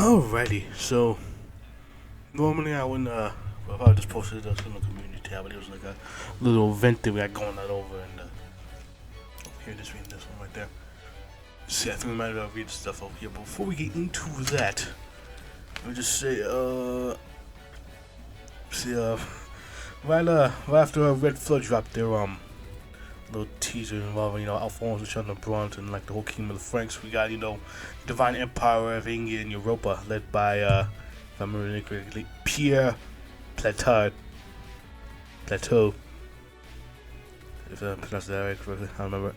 Alrighty, so normally I wouldn't if I just posted this in the community tab, but it was like a little event that we got going on over and here, just reading this one right there. See, I think we might as well read stuff over here. But before we get into that, let me just say, right after Red Flood dropped their little teaser involving Alphonse and Chateaubriant and like the whole kingdom of the Franks, we got Divine Empire of India and Europa, led by if I'm remembering correctly, Pierre Plantard, Plateau. If I pronounced that right correctly, I don't remember.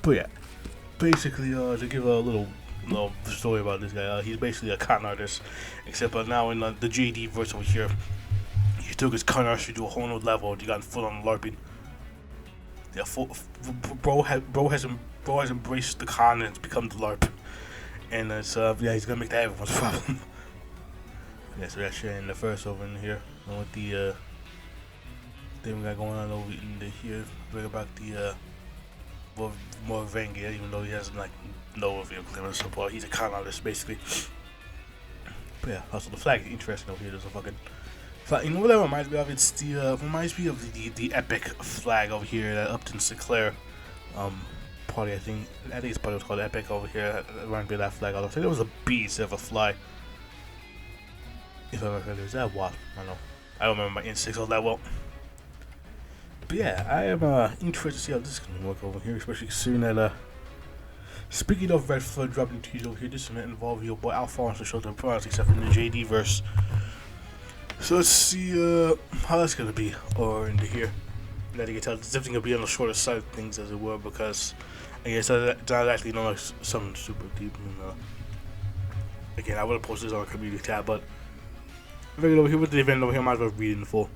But yeah, basically, to give a little story about this guy, he's basically a con artist, except now in the JD verse over here, he took his con artistry to a whole new level. He got full on LARPing. Yeah, bro has embraced the con and it's become the LARP, and it's he's gonna make that everyone's problem. Yeah, so that's sharing the first over in here, and with the thing we got going on over in the here, bring about the more Vanguard, even though he hasn't no vehicle clearance support. He's a con artist basically. But yeah, also the flag is interesting over here. There's a fucking flag. You know what that reminds me of? It's the reminds me of the epic flag over here that Upton Sinclair party. I think it's part was called Epic over here. That reminds me of that flag. I think there was a bee instead of a fly. If I remember, is that what? I don't know. I don't remember my instincts all that well. But yeah, I am interested to see how this is going to work over here, especially soon that, speaking of Red Flood dropping teas over here, this is going to involve your boy Alphonse and Chateaubriant, except in the JD verse. So let's see how that's going to be over into here. That you can tell, it's definitely going to be on the shorter side of things, as it were, because I guess it's not actually like something super deep. And, again, I would have posted this on a community tab, but if I get over here with the event over here, I might as well read it in full.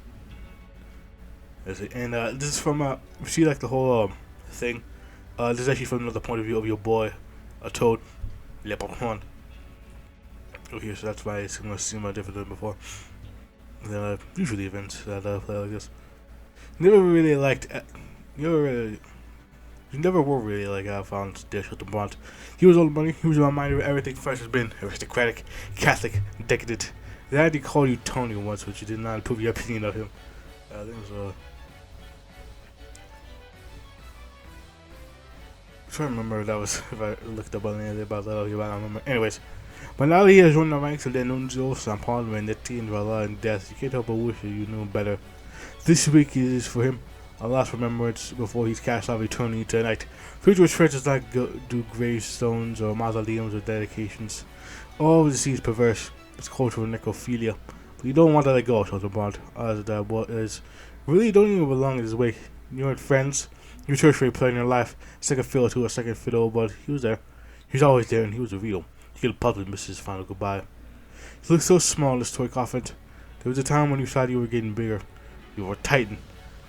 And this is from you see like the whole thing. This is actually from another point of view of your boy, Toad, Le Papillon. Over here, so that's why it's gonna seem different than before. And then usually events that play like this. Never really liked. You never were really like Alphonse de Chateaubriant. He was all the money. He was my mind of everything France has been: aristocratic, Catholic, decadent. They had to call you Tony once, but you did not improve your opinion of him. I think it was I'm trying to remember if that was if I looked up on anything about that. I don't remember. Anyways, but now that he has joined the ranks of the Nunzios and Parliament, the Teen Valor and Death, you can't help but wish that you knew better. This week is for him a last remembrance before he's cast off eternity tonight. Future churches like do gravestones or mausoleums or dedications. All the disease perverse. It's cultural necrophilia. But you don't want to let go, Chateaubriant, as that what is really don't even belong in his way. You and friends. Your church rate playing your life, second fiddle to a second fiddle, but he was there. He was always there, and he was real. He could probably miss his final goodbye. He looked so small in this toy coffin. There was a time when you thought you were getting bigger. You were a titan.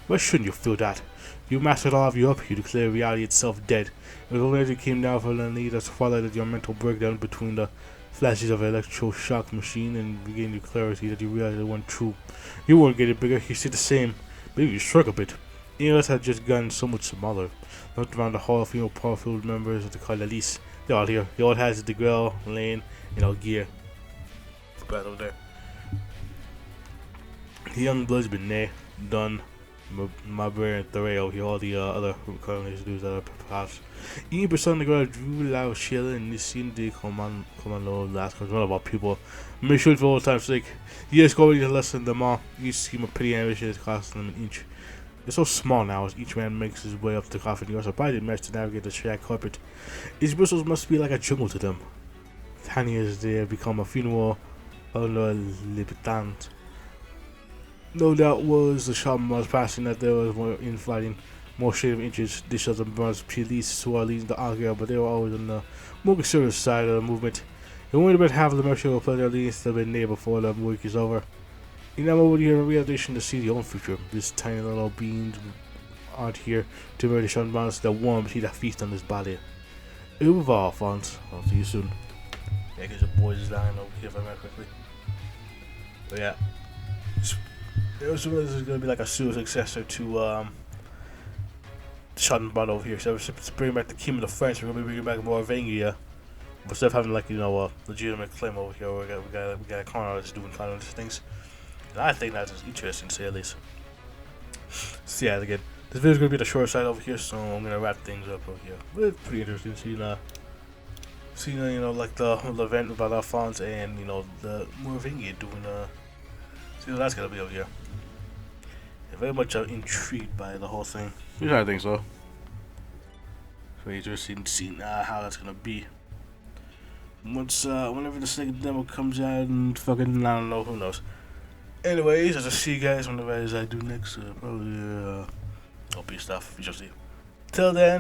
Why shouldn't you feel that? You mastered all of you up, you declared reality itself dead. It was only as you came down from the knee that twilighted your mental breakdown between the flashes of an electroshock machine and regained your clarity that you realized it wasn't true. You weren't getting bigger, you stayed the same. Maybe you shrunk a bit. Ears had just gotten so much smaller. Looked around the hall of female powerful members of the Cardinalice. They're all here. The old has the girl, Lane, Gear. Right over there. The young bloods Benet, Dunn, Marbury, and Thoreo. Here, all the other Cardinalice dudes that are perhaps. Even person the girl Drew La Rochelle and Nissin de Commando last comes one of our people. Make sure for all time's sake. Yes, going to lessen them all. Each scheme of pity and ambition is costing them an inch. They're so small now as each man makes his way up the coffin. You are surprised managed to navigate the shag carpet. These bristles must be like a jungle to them. Tiny as they have become a funeral under Libitant. No doubt was the shop was passing that there was more infighting, more shade of inches. This of the Burns police who are leading the argument, but they were always on the more conservative side of the movement. It won't about half of the mercy will play their leaders to the near before the week is over. You never would hear a realization to see your own future. These tiny little beings aren't here to murder Sean Bonds that warm see that feast on this body. It will evolve, Alphonse. I'll see you soon. Yeah, because the boys is dying over here if I remember correctly. But yeah. This is going to be like a pseudo successor to Sean Bond over here. So it's bringing back the kingdom of France. We're going to be bringing back more Vanguard. instead of having like a legitimate claim over here, we got a con artist doing kind of these things. And I think that's interesting to say at least. So yeah, again, this video is gonna be the short side over here, so I'm gonna wrap things up over here. But it's pretty interesting seeing like the event about Alphonse and the Moravian doing see what that's gonna be over here. I'm very much intrigued by the whole thing. Yeah, I think so. Very interesting seeing how that's gonna be. Whenever the second demo comes out and fucking I don't know, who knows. Anyways, I'll see you guys whenever I do next. Probably OP stuff. We shall see. Till then.